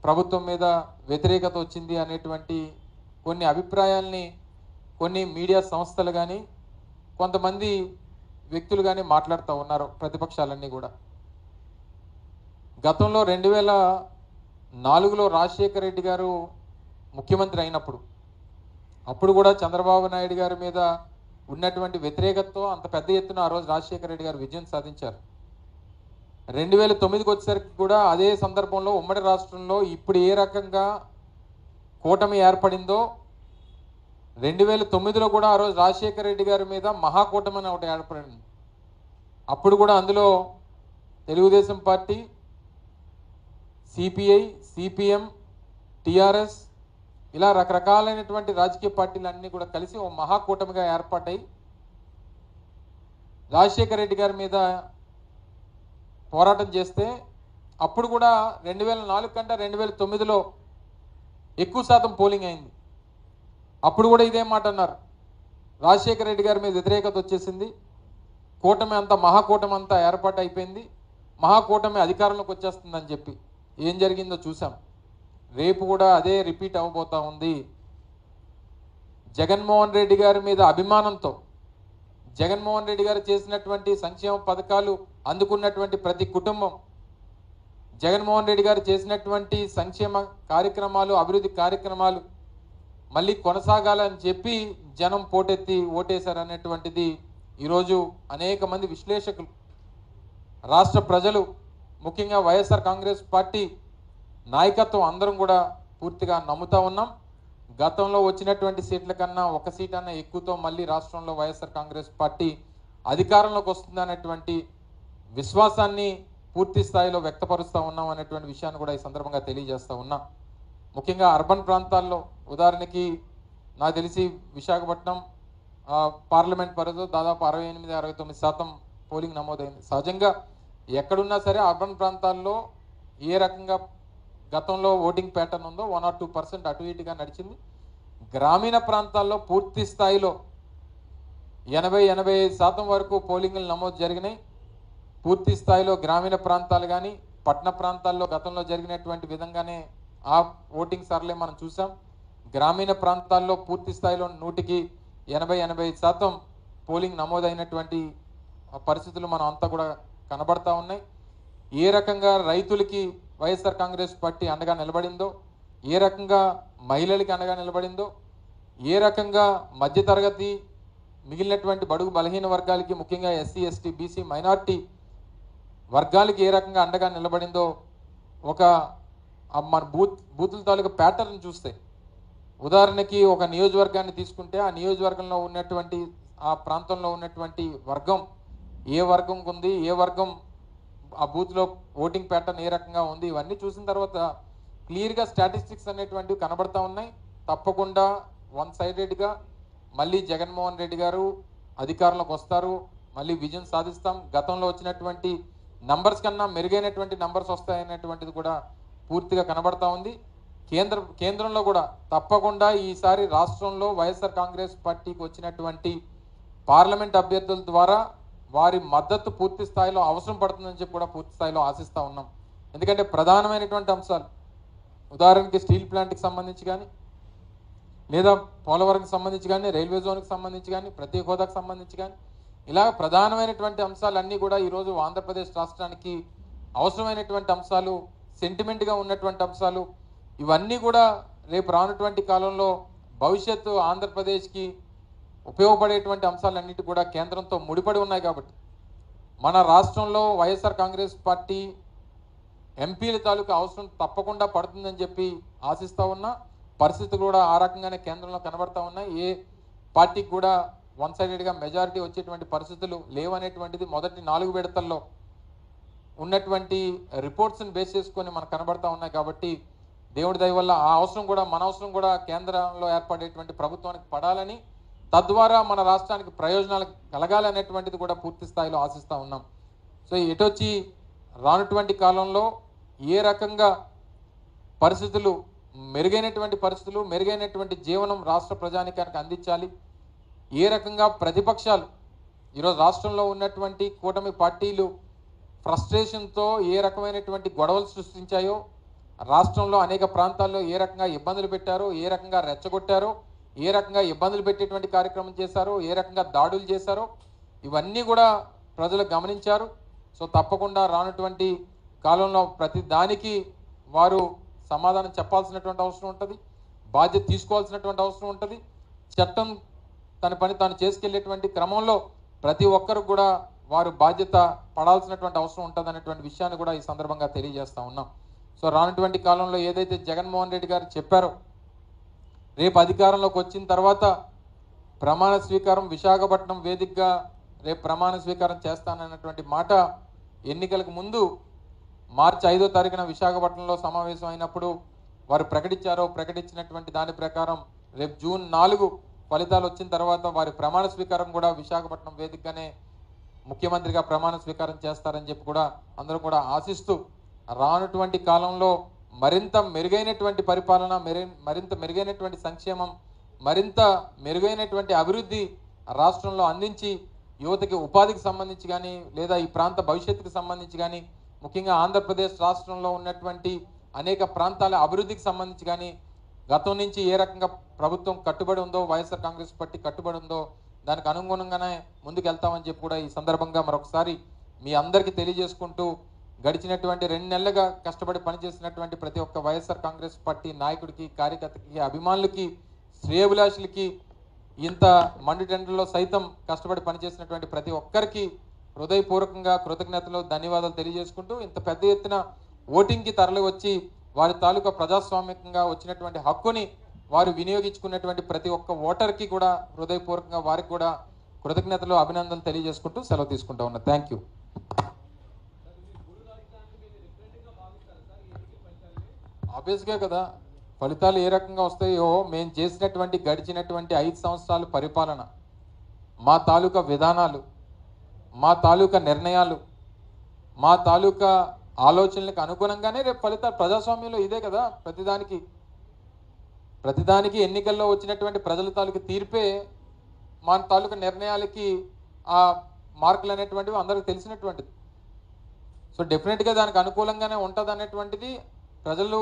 ప్రభుత్వం మీద వ్యతిరేకత వచ్చింది అనేటువంటి కొన్ని అభిప్రాయాల్ని కొన్ని మీడియా సంస్థలు కానీ కొంతమంది వ్యక్తులు కానీ మాట్లాడుతూ ఉన్నారు ప్రతిపక్షాలన్నీ కూడా. గతంలో 2004లో రాజశేఖర రెడ్డి గారు ముఖ్యమంత్రి అయినప్పుడు అప్పుడు కూడా చంద్రబాబు నాయుడు గారి మీద ఉన్నటువంటి వ్యతిరేకతతో అంత పెద్ద ఎత్తున ఆ రోజు రాజశేఖర రెడ్డి గారు విజయం సాధించారు. 2009కి వచ్చేసరికి కూడా అదే సందర్భంలో ఉమ్మడి రాష్ట్రంలో ఇప్పుడు ఏ రకంగా కూటమి ఏర్పడిందో 2009లో కూడా ఆ రోజు రాజశేఖర రెడ్డి గారి మీద మహాకూటమి అని ఒకటి ఏర్పడింది. అప్పుడు కూడా అందులో Telugu Desam party, CPI, CPM, TRS ఇలా రకరకాలైనటువంటి రాజకీయ పార్టీలన్నీ కూడా కలిసి ఓ మహాకూటమిగా ఏర్పాటై రాజశేఖర రెడ్డి గారి మీద పోరాటం చేస్తే అప్పుడు కూడా 2004 కంటే 2009లో ఎక్కువ శాతం పోలింగ్ అయింది. అప్పుడు కూడా ఇదే మాట అన్నారు, రాజశేఖర రెడ్డి గారి మీద వ్యతిరేకత వచ్చేసింది, కూటమి అంతా మహాకూటమి అంతా ఏర్పాటు అయిపోయింది, మహాకూటమి అధికారంలోకి వచ్చేస్తుందని చెప్పి. ఏం జరిగిందో చూసాం. రేపు కూడా అదే రిపీట్ అవ్వబోతా ఉంది. జగన్మోహన్ రెడ్డి గారి మీద అభిమానంతో జగన్మోహన్ రెడ్డి గారు చేసినటువంటి సంక్షేమ పథకాలు అందుకున్నటువంటి ప్రతి కుటుంబం, జగన్మోహన్ రెడ్డి గారు చేసినటువంటి సంక్షేమ కార్యక్రమాలు, అభివృద్ధి కార్యక్రమాలు మళ్ళీ కొనసాగాలని చెప్పి జనం పోటెత్తి ఓటేశారనేటువంటిది ఈరోజు అనేక మంది విశ్లేషకులు, రాష్ట్ర ప్రజలు, ముఖ్యంగా వైఎస్ఆర్ కాంగ్రెస్ పార్టీ నాయకత్వం అందరం కూడా పూర్తిగా నమ్ముతా ఉన్నాం. గతంలో వచ్చినటువంటి సీట్ల కన్నా ఒక సీట్ అన్న ఎక్కువతో మళ్ళీ రాష్ట్రంలో వైఎస్ఆర్ కాంగ్రెస్ పార్టీ అధికారంలోకి వస్తుందనేటువంటి విశ్వాసాన్ని పూర్తి స్థాయిలో వ్యక్తపరుస్తూ ఉన్నాం అనేటువంటి విషయాన్ని కూడా ఈ సందర్భంగా తెలియజేస్తూ ఉన్నాం. ముఖ్యంగా అర్బన్ ప్రాంతాల్లో ఉదాహరణకి నాకు తెలిసి విశాఖపట్నం పార్లమెంట్ పరిధిలో దాదాపు 68-69% పోలింగ్ నమోదైంది. సహజంగా ఎక్కడున్నా సరే అర్బన్ ప్రాంతాల్లో ఏ రకంగా గతంలో ఓటింగ్ ప్యాటర్న్ ఉందో 1 or 2% అటు ఇటుగా నడిచింది. గ్రామీణ ప్రాంతాల్లో పూర్తి స్థాయిలో 80-85% వరకు పోలింగ్లు నమోదు జరిగినాయి. పూర్తి స్థాయిలో గ్రామీణ ప్రాంతాలు కానీ పట్టణ ప్రాంతాల్లో గతంలో జరిగినటువంటి విధంగానే ఆ ఓటింగ్ సరళి మనం చూసాం. గ్రామీణ ప్రాంతాల్లో పూర్తి స్థాయిలో 100-80-85% పోలింగ్ నమోదైనటువంటి పరిస్థితులు మనం అంతా కూడా కనబడతా ఉన్నాయి. ఏ రకంగా రైతులకి వైఎస్ఆర్ కాంగ్రెస్ పార్టీ అండగా నిలబడిందో, ఏ రకంగా మహిళలకి అండగా నిలబడిందో, ఏ రకంగా మధ్యతరగతి మిగిలినటువంటి బడుగు బలహీన వర్గాలకి, ముఖ్యంగా ఎస్సీ, ఎస్టీ, బీసీ, మైనార్టీ వర్గాలకి ఏ రకంగా అండగా నిలబడిందో ఒక మన బూతుల తాలూకా ప్యాటర్న్ చూస్తే, ఉదాహరణకి ఒక నియోజకవర్గాన్ని తీసుకుంటే ఆ నియోజకవర్గంలో ఉన్నటువంటి ఆ ప్రాంతంలో ఉన్నటువంటి వర్గం ఏ వర్గంకి ఉంది, ఏ వర్గం ఆ బూత్లో ఓటింగ్ ప్యాటర్న్ ఏ రకంగా ఉంది, ఇవన్నీ చూసిన తర్వాత క్లియర్గా స్టాటిస్టిక్స్ అనేటువంటివి కనబడతా ఉన్నాయి. తప్పకుండా వన్ సైడెడ్గా మళ్ళీ జగన్మోహన్ రెడ్డి గారు అధికారంలోకి వస్తారు, మళ్ళీ విజయం సాధిస్తాం, గతంలో వచ్చినటువంటి నంబర్స్ కన్నా మెరుగైనటువంటి నంబర్స్ వస్తాయనేటువంటిది కూడా పూర్తిగా కనబడతా ఉంది. కేంద్రంలో కూడా తప్పకుండా ఈసారి రాష్ట్రంలో వైఎస్ఆర్ కాంగ్రెస్ పార్టీకి వచ్చినటువంటి పార్లమెంట్ అభ్యర్థుల ద్వారా వారి మద్దతు పూర్తి స్థాయిలో అవసరం పడుతుందని చెప్పి కూడా పూర్తి స్థాయిలో ఆశిస్తూ ఉన్నాం. ఎందుకంటే ప్రధానమైనటువంటి అంశాలు, ఉదాహరణకి స్టీల్ ప్లాంట్కి సంబంధించి కానీ, లేదా పోలవరంకి సంబంధించి కానీ, రైల్వే జోన్కి సంబంధించి కానీ, ప్రత్యేక హోదాకు సంబంధించి కానీ, ఇలా ప్రధానమైనటువంటి అంశాలన్నీ కూడా ఈరోజు ఆంధ్రప్రదేశ్ రాష్ట్రానికి అవసరమైనటువంటి అంశాలు, సెంటిమెంట్గా ఉన్నటువంటి అంశాలు, ఇవన్నీ కూడా రేపు రానటువంటి కాలంలో భవిష్యత్తు ఆంధ్రప్రదేశ్కి ఉపయోగపడేటువంటి అంశాలన్నిటి కూడా కేంద్రంతో ముడిపడి ఉన్నాయి. కాబట్టి మన రాష్ట్రంలో వైఎస్ఆర్ కాంగ్రెస్ పార్టీ ఎంపీల తాలూకా అవసరం తప్పకుండా పడుతుందని చెప్పి ఆశిస్తూ ఉన్నా. పరిస్థితులు కూడా ఆ రకంగానే కేంద్రంలో కనబడతా ఉన్నాయి. ఏ పార్టీకి కూడా వన్ సైడెడ్గా మెజారిటీ వచ్చేటువంటి పరిస్థితులు లేవనేటువంటిది మొదటి 4 విడతల్లో ఉన్నటువంటి రిపోర్ట్స్ని బేస్ చేసుకొని మనకు కనబడతా ఉన్నాయి. కాబట్టి దేవుడి దయ వల్ల ఆ అవసరం కూడా, మన అవసరం కూడా కేంద్రంలో ఏర్పడేటువంటి ప్రభుత్వానికి పడాలని, తద్వారా మన రాష్ట్రానికి ప్రయోజనాలు కలగాలనేటువంటిది కూడా పూర్తి స్థాయిలో ఆశిస్తూ ఉన్నాం. సో ఎటొచ్చి రానటువంటి కాలంలో ఏ రకంగా పరిస్థితులు మెరుగైనటువంటి జీవనం రాష్ట్ర ప్రజానికానికి అందించాలి, ఏ రకంగా ప్రతిపక్షాలు ఈరోజు రాష్ట్రంలో ఉన్నటువంటి కూటమి పార్టీలు ఫ్రస్ట్రేషన్తో ఏ రకమైనటువంటి గొడవలు సృష్టించాయో, రాష్ట్రంలో అనేక ప్రాంతాల్లో ఏ రకంగా ఇబ్బందులు పెట్టారో, ఏ రకంగా రెచ్చగొట్టారో, ఏ రకంగా ఇబ్బందులు పెట్టేటువంటి కార్యక్రమం చేశారో, ఏ రకంగా దాడులు చేశారో ఇవన్నీ కూడా ప్రజలు గమనించారు. సో తప్పకుండా రానటువంటి కాలంలో ప్రతి దానికి వారు సమాధానం చెప్పాల్సినటువంటి అవసరం ఉంటుంది, బాధ్యత తీసుకోవాల్సినటువంటి అవసరం ఉంటుంది. చట్టం తన పని తాను చేసుకెళ్లేటువంటి క్రమంలో ప్రతి ఒక్కరు కూడా వారు బాధ్యత పడాల్సినటువంటి అవసరం ఉంటుంది అనేటువంటి విషయాన్ని కూడా ఈ సందర్భంగా తెలియజేస్తా ఉన్నాం. సో రానటువంటి కాలంలో ఏదైతే జగన్మోహన్ రెడ్డి గారు చెప్పారో, రేపు అధికారంలోకి వచ్చిన తర్వాత ప్రమాణ స్వీకారం విశాఖపట్నం వేదికగా రేపు ప్రమాణ స్వీకారం చేస్తానన్నటువంటి మాట ఎన్నికలకు ముందు మార్చి 5వ తారీఖున విశాఖపట్నంలో సమావేశం అయినప్పుడు వారు ప్రకటించినటువంటి దాని ప్రకారం రేపు జూన్ 4 ఫలితాలు వచ్చిన తర్వాత వారి ప్రమాణ స్వీకారం కూడా విశాఖపట్నం వేదికగానే ముఖ్యమంత్రిగా ప్రమాణ స్వీకారం చేస్తారని చెప్పి కూడా అందరూ కూడా ఆశిస్తూ రానటువంటి కాలంలో మరింత మెరుగైనటువంటి పరిపాలన, మరింత మెరుగైనటువంటి సంక్షేమం, మరింత మెరుగైనటువంటి అభివృద్ధి రాష్ట్రంలో అందించి యువతకి ఉపాధికి సంబంధించి కానీ లేదా ఈ ప్రాంత భవిష్యత్తుకి సంబంధించి కానీ ముఖ్యంగా ఆంధ్రప్రదేశ్ రాష్ట్రంలో ఉన్నటువంటి అనేక ప్రాంతాల అభివృద్ధికి సంబంధించి కానీ గతం నుంచి ఏ రకంగా ప్రభుత్వం కట్టుబడి ఉందో, వైఎస్ఆర్ కాంగ్రెస్ పార్టీ కట్టుబడి ఉందో దానికి అనుగుణంగానే ముందుకు వెళ్తామని చెప్పి కూడా ఈ సందర్భంగా మరొకసారి మీ అందరికీ తెలియజేసుకుంటూ గడిచినటువంటి 2 నెలలుగా కష్టపడి పనిచేసినటువంటి ప్రతి ఒక్క వైఎస్ఆర్ కాంగ్రెస్ పార్టీ నాయకుడికి, కార్యకర్తకి, అభిమానులకి, శ్రేయోభిలాషులకి, ఇంత మండుటెండల్లో సైతం కష్టపడి పనిచేసినటువంటి ప్రతి ఒక్కరికి హృదయపూర్వకంగా కృతజ్ఞతలు, ధన్యవాదాలు తెలియజేసుకుంటూ ఇంత పెద్ద ఎత్తున ఓటింగ్కి తరలి వచ్చి వారి తాలూకా ప్రజాస్వామికంగా వచ్చినటువంటి హక్కుని వారు వినియోగించుకున్నటువంటి ప్రతి ఒక్క ఓటర్కి కూడా హృదయపూర్వకంగా వారికి కూడా కృతజ్ఞతలు, అభినందనలు తెలియజేసుకుంటూ సెలవు తీసుకుంటా ఉన్నా. Thank you. ఆబ్వియస్గా కదా ఫలితాలు ఏ రకంగా వస్తాయో, మేము చేసినటువంటి గడిచినటువంటి 5 సంవత్సరాల పరిపాలన, మా తాలూకా విధానాలు, మా తాలూకా నిర్ణయాలు, మా తాలూకా ఆలోచనలకు అనుగుణంగానే రేపు ఫలితాలు. ప్రజాస్వామ్యంలో ఇదే కదా, ప్రతిదానికి ఎన్నికల్లో వచ్చినటువంటి ప్రజల తాలూకా తీర్పే మా తాలూకా నిర్ణయాలకి ఆ మార్కులు అనేటువంటివి అందరికీ తెలిసినటువంటిది. సో డెఫినెట్గా దానికి అనుకూలంగానే ఉంటుంది అనేటువంటిది ప్రజలు